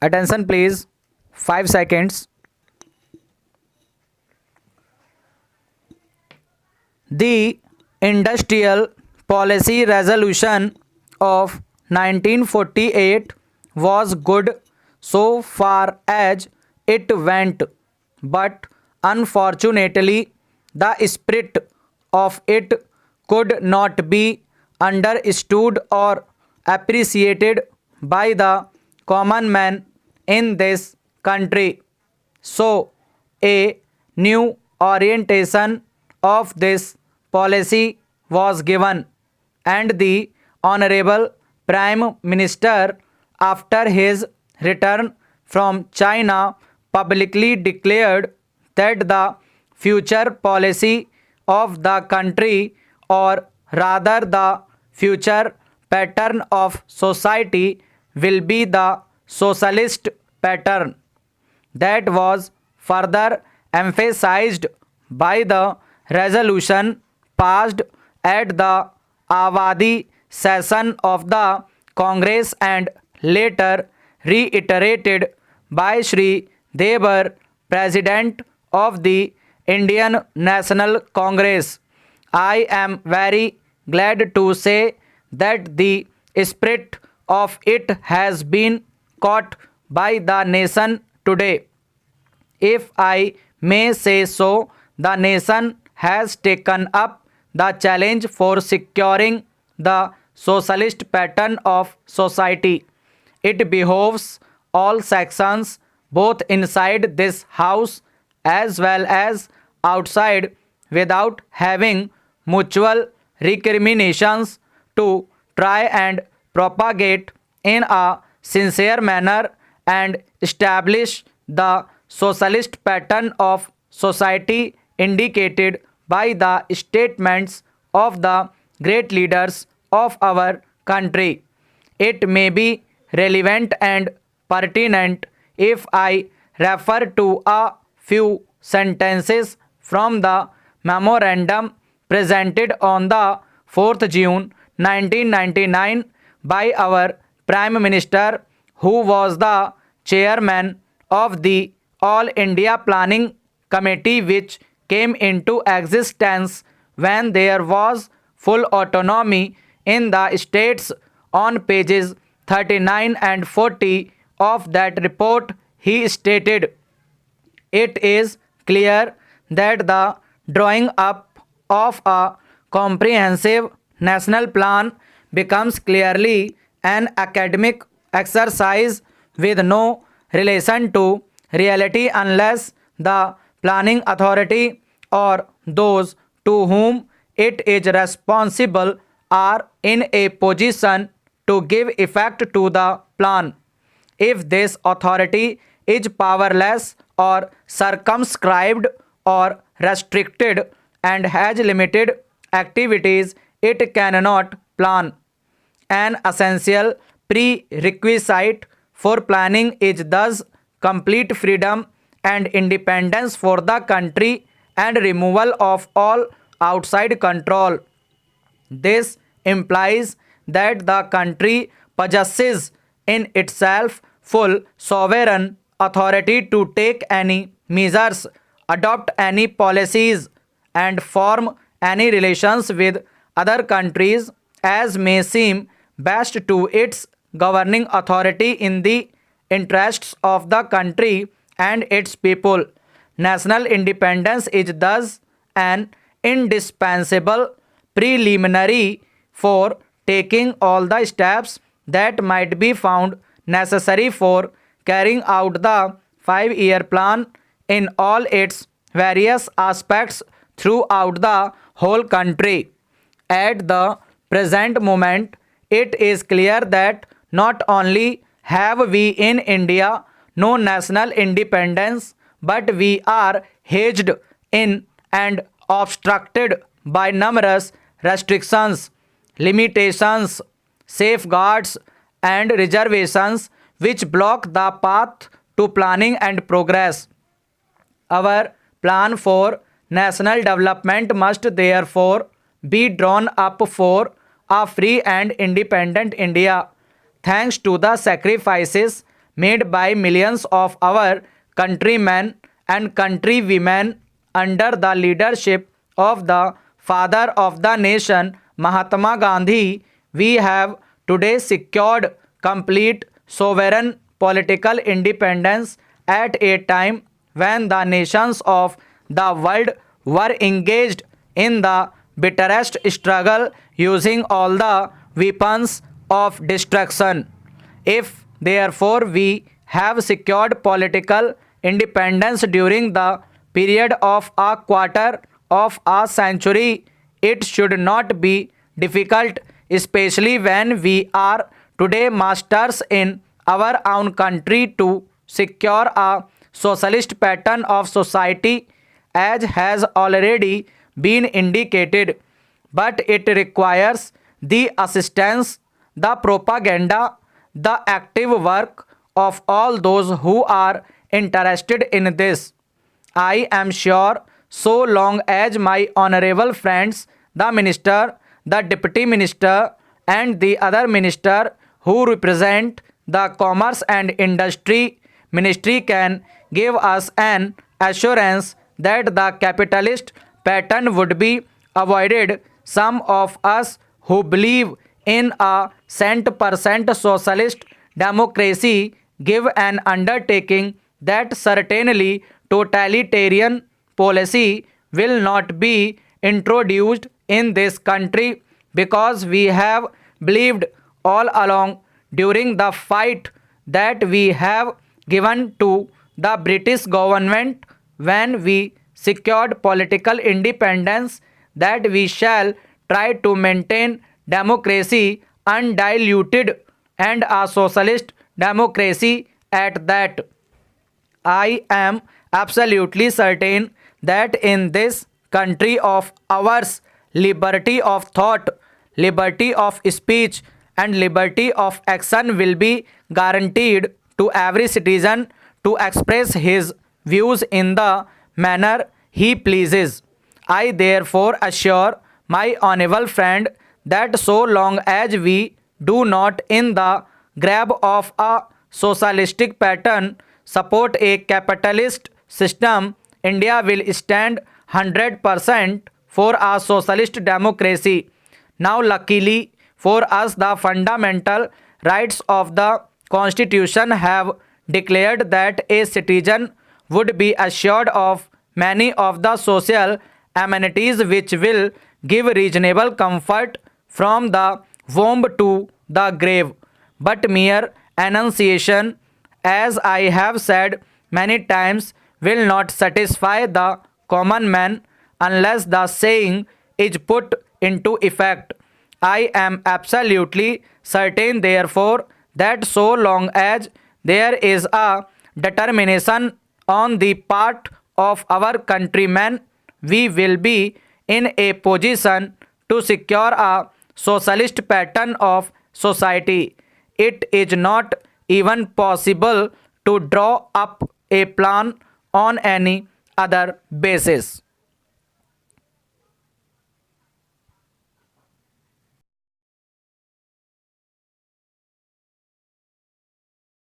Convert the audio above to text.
Attention please. 5 seconds. The Industrial Policy Resolution of 1948 was good so far as it went, but unfortunately, the spirit of it could not be understood or appreciated by the common man in this country. So, a new orientation of this policy was given, and the Honorable Prime Minister, after his return from China, publicly declared that the future policy of the country, or rather the future pattern of society, will be the socialist pattern. That was further emphasized by the resolution passed at the Avadi session of the Congress and later reiterated by Shri Devar, President of the Indian National Congress. I am very glad to say that the spirit of it has been caught by the nation today. If I may say so, the nation has taken up the challenge for securing the socialist pattern of society. It behoves all sections, both inside this house as well as outside, without having mutual recriminations, to try and propagate in a sincere manner and establish the socialist pattern of society indicated by the statements of the great leaders of our country. It may be relevant and pertinent if I refer to a few sentences from the memorandum presented on the 4th June 1999 by our Prime Minister, who was the chairman of the All India Planning Committee, which came into existence when there was full autonomy in the states. On pages 39 and 40 of that report, he stated, "It is clear that the drawing up of a comprehensive national plan becomes clearly an academic exercise with no relation to reality unless the planning authority or those to whom it is responsible are in a position to give effect to the plan. If this authority is powerless or circumscribed or restricted and has limited activities, it cannot plan. An essential prerequisite for planning is thus complete freedom and independence for the country and removal of all outside control. This implies that the country possesses in itself full sovereign authority to take any measures, adopt any policies, and form any relations with other countries as may seem best to its governing authority in the interests of the country and its people. National independence is thus an indispensable preliminary for taking all the steps that might be found necessary for carrying out the 5-year plan in all its various aspects throughout the whole country. At the present moment, it is clear that not only have we in India no national independence, but we are hedged in and obstructed by numerous restrictions, limitations, safeguards, and reservations which block the path to planning and progress. Our plan for national development must therefore be drawn up for a free and independent India. Thanks to the sacrifices made by millions of our countrymen and countrywomen under the leadership of the father of the nation, Mahatma Gandhi, we have today secured complete sovereign political independence at a time when the nations of the world were engaged in the bitterest struggle using all the weapons of destruction. If therefore we have secured political independence during the period of a quarter of a century, it should not be difficult, especially when we are today masters in our own country, to secure a socialist pattern of society, as has already been indicated. But it requires the assistance, the propaganda, the active work of all those who are interested in this. I am sure so long as my honorable friends, the minister, the deputy minister, and the other minister who represent the commerce and industry ministry can give us an assurance that the capitalist pattern would be avoided, some of us who believe in a cent% socialist democracy give an undertaking that certainly totalitarian policy will not be introduced in this country, because we have believed all along during the fight that we have given to the British government when we secured political independence that we shall try to maintain democracy undiluted, and a socialist democracy at that. I am absolutely certain that in this country of ours, liberty of thought, liberty of speech, and liberty of action will be guaranteed to every citizen to express his views in the manner he pleases. I therefore assure my honorable friend that so long as we do not, in the grab of a socialistic pattern, support a capitalist system, India will stand 100% for a socialist democracy. Now, luckily for us, the fundamental rights of the Constitution have declared that a citizen would be assured of many of the social amenities which will give reasonable comfort from the womb to the grave. But mere enunciation, as I have said many times, will not satisfy the common man unless the saying is put into effect. I am absolutely certain, therefore, that so long as there is a determination on the part of our countrymen, we will be in a position to secure a socialist pattern of society. It is not even possible to draw up a plan on any other basis.